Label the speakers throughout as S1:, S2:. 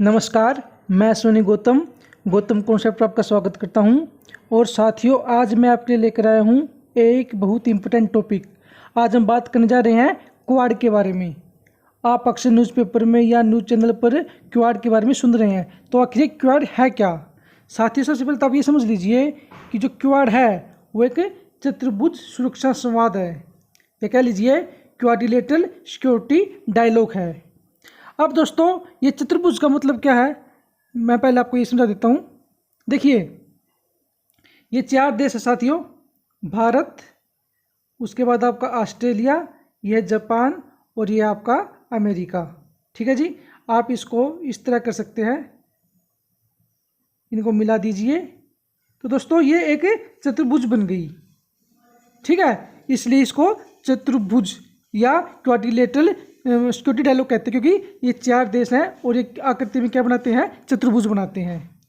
S1: नमस्कार, मैं सोनी गौतम कॉन्सेप्ट पर आपका स्वागत करता हूं। और साथियों, आज मैं आपके लिए लेकर आया हूं एक बहुत इंपॉर्टेंट टॉपिक। आज हम बात करने जा रहे हैं क्वाड के बारे में। आप अक्सर न्यूज़पेपर में या न्यूज़ चैनल पर क्वाड के बारे में सुन रहे हैं, तो आखिर क्वाड है क्या? साथियों, सबसे पहले तो आप ये समझ लीजिए कि जो क्वाड है वो एक चतुर्भुज सुरक्षा संवाद है, या कह लीजिए क्वाड्रिलेटरल सिक्योरिटी डायलॉग है। अब दोस्तों, ये चतुर्भुज का मतलब क्या है, मैं पहले आपको ये समझा देता हूँ। देखिए, ये 4 देश है साथियों, भारत, उसके बाद आपका ऑस्ट्रेलिया, यह जापान और ये आपका अमेरिका। ठीक है जी, आप इसको इस तरह कर सकते हैं, इनको मिला दीजिए तो दोस्तों ये एक चतुर्भुज बन गई। ठीक है, इसलिए इसको चतुर्भुज या क्वाड्रिलेटरल सिक्योरिटी डायलॉग कहते हैं, क्योंकि ये 4 देश हैं और ये आकृति में क्या बनाते हैं, चतुर्भुज बनाते हैं।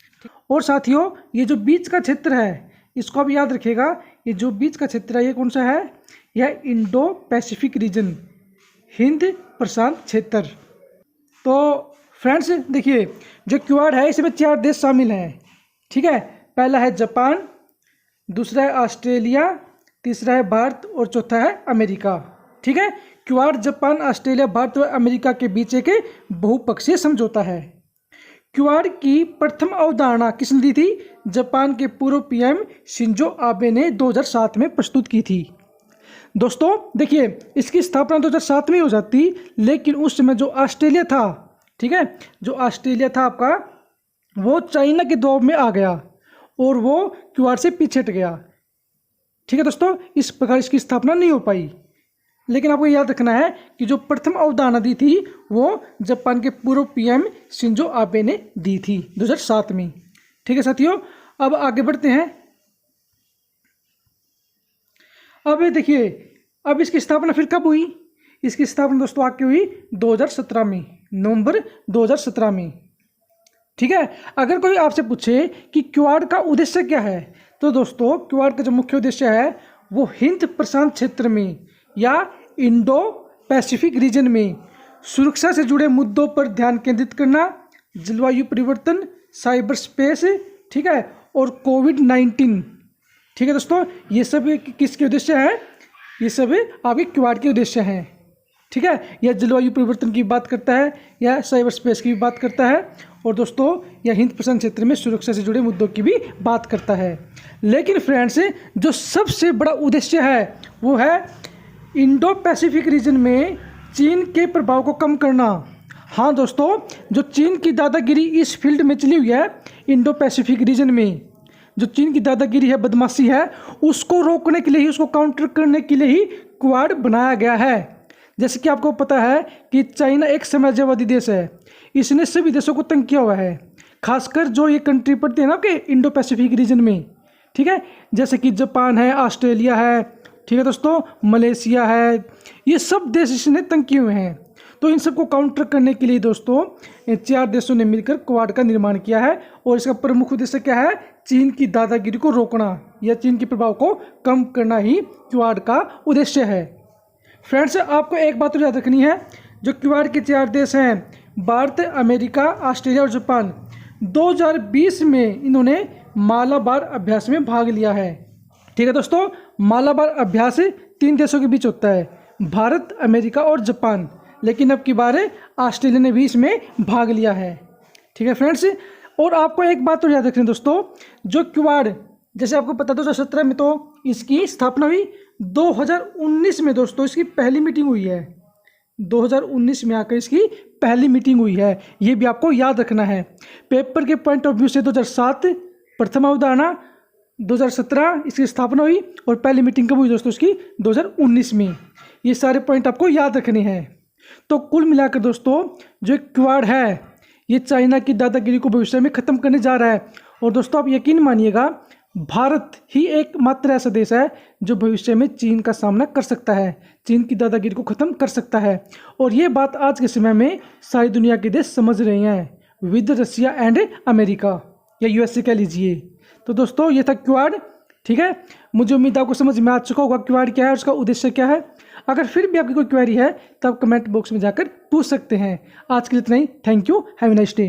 S1: और साथियों, ये जो बीच का क्षेत्र है इसको आप याद रखिएगा। ये जो बीच का क्षेत्र है ये कौन सा है? यह इंडो पैसिफिक रीजन, हिंद प्रशांत क्षेत्र। तो फ्रेंड्स देखिए, जो क्वाड है इसमें 4 देश शामिल हैं। ठीक है, पहला है जापान, दूसरा है ऑस्ट्रेलिया, तीसरा है भारत और चौथा है अमेरिका। ठीक है, क्वाड जापान, ऑस्ट्रेलिया, भारत और अमेरिका के बीच एक बहुपक्षीय समझौता है। क्वाड की प्रथम अवधारणा किसने दी थी? जापान के पूर्व पीएम शिंजो आबे ने 2007 में प्रस्तुत की थी। दोस्तों देखिए, इसकी स्थापना 2007 में हो जाती, लेकिन उस समय जो ऑस्ट्रेलिया था, ठीक है, जो ऑस्ट्रेलिया था आपका, वो चाइना के दबाव में आ गया और वो क्वाड से पीछे हट गया। ठीक है दोस्तों, इस प्रकार इसकी स्थापना नहीं हो पाई। लेकिन आपको याद रखना है कि जो प्रथम अवधारणा दी थी वो जापान के पूर्व पीएम शिंजो आबे ने दी थी 2007 में। ठीक है साथियों, अब आगे बढ़ते हैं। अब देखिए, अब इसकी स्थापना फिर कब हुई? इसकी स्थापना दोस्तों आगे हुई 2017 में, नवंबर 2017 में। ठीक है, अगर कोई आपसे पूछे कि क्वाड का उद्देश्य क्या है, तो दोस्तों क्वाड का जो मुख्य उद्देश्य है वो हिंद प्रशांत क्षेत्र में या इंडो पैसिफिक रीजन में सुरक्षा से जुड़े मुद्दों पर ध्यान केंद्रित करना, जलवायु परिवर्तन, साइबर स्पेस, ठीक है, और कोविड-19। ठीक है दोस्तों, ये सब किसके उद्देश्य है? ये सब आपके क्वाड के उद्देश्य हैं। ठीक है, यह जलवायु परिवर्तन की बात करता है, या साइबर स्पेस की भी बात करता है, और दोस्तों यह हिंद प्रशांत क्षेत्र में सुरक्षा से जुड़े मुद्दों की भी बात करता है। लेकिन फ्रेंड्स, जो सबसे बड़ा उद्देश्य है वो है इंडो पैसिफिक रीजन में चीन के प्रभाव को कम करना। हाँ दोस्तों, जो चीन की दादागिरी इस फील्ड में चली हुई है, इंडो पैसिफिक रीजन में जो चीन की दादागिरी है, बदमाशी है, उसको रोकने के लिए ही, उसको काउंटर करने के लिए ही क्वाड बनाया गया है। जैसे कि आपको पता है कि चाइना एक साम्राज्यवादी देश है, इसने सभी देशों को तंग किया हुआ है, खासकर जो ये कंट्री पड़ती है ना कि इंडो पैसिफिक रीजन में। ठीक है, जैसे कि जापान है, ऑस्ट्रेलिया है, ठीक है दोस्तों, मलेशिया है, ये सब देश इसने तंग किए हुए हैं। तो इन सबको काउंटर करने के लिए दोस्तों 4 देशों ने मिलकर क्वाड का निर्माण किया है। और इसका प्रमुख उद्देश्य क्या है? चीन की दादागिरी को रोकना या चीन के प्रभाव को कम करना ही क्वाड का उद्देश्य है। फ्रेंड्स, आपको एक बात तो याद रखनी है, जो क्वाड के 4 देश हैं, भारत, अमेरिका, ऑस्ट्रेलिया और जापान, 2020 में इन्होंने मालाबार अभ्यास में भाग लिया है। ठीक है दोस्तों, मालाबार अभ्यास 3 देशों के बीच होता है, भारत, अमेरिका और जापान, लेकिन अब की बार ऑस्ट्रेलिया ने भी इसमें भाग लिया है। ठीक है फ्रेंड्स, और आपको एक बात तो याद रखनी दोस्तों, जो क्वाड, जैसे आपको पता 2017 में तो इसकी स्थापना हुई, 2019 में दोस्तों इसकी पहली मीटिंग हुई है। 2019 में आकर इसकी पहली मीटिंग हुई है, ये भी आपको याद रखना है। पेपर के पॉइंट ऑफ व्यू से 2007 प्रथम अवधारणा, 2017 इसकी स्थापना हुई, और पहली मीटिंग कब हुई दोस्तों इसकी? 2019 में। ये सारे पॉइंट आपको याद रखने हैं। तो कुल मिलाकर दोस्तों, जो क्वाड है ये चाइना की दादागिरी को भविष्य में ख़त्म करने जा रहा है। और दोस्तों आप यकीन मानिएगा, भारत ही एकमात्र ऐसा देश है जो भविष्य में चीन का सामना कर सकता है, चीन की दादागिरी को ख़त्म कर सकता है। और ये बात आज के समय में सारी दुनिया के देश समझ रहे हैं, विद रशिया एंड अमेरिका, या यूएसए कह लीजिए। तो दोस्तों ये था क्वाड। ठीक है, मुझे उम्मीद आपको समझ में आ चुका होगा क्वाड क्या है, उसका उद्देश्य क्या है। अगर फिर भी आपकी कोई क्वेरी है तो आप कमेंट बॉक्स में जाकर पूछ सकते हैं। आज के लिए इतना ही। Thank you, have a nice day.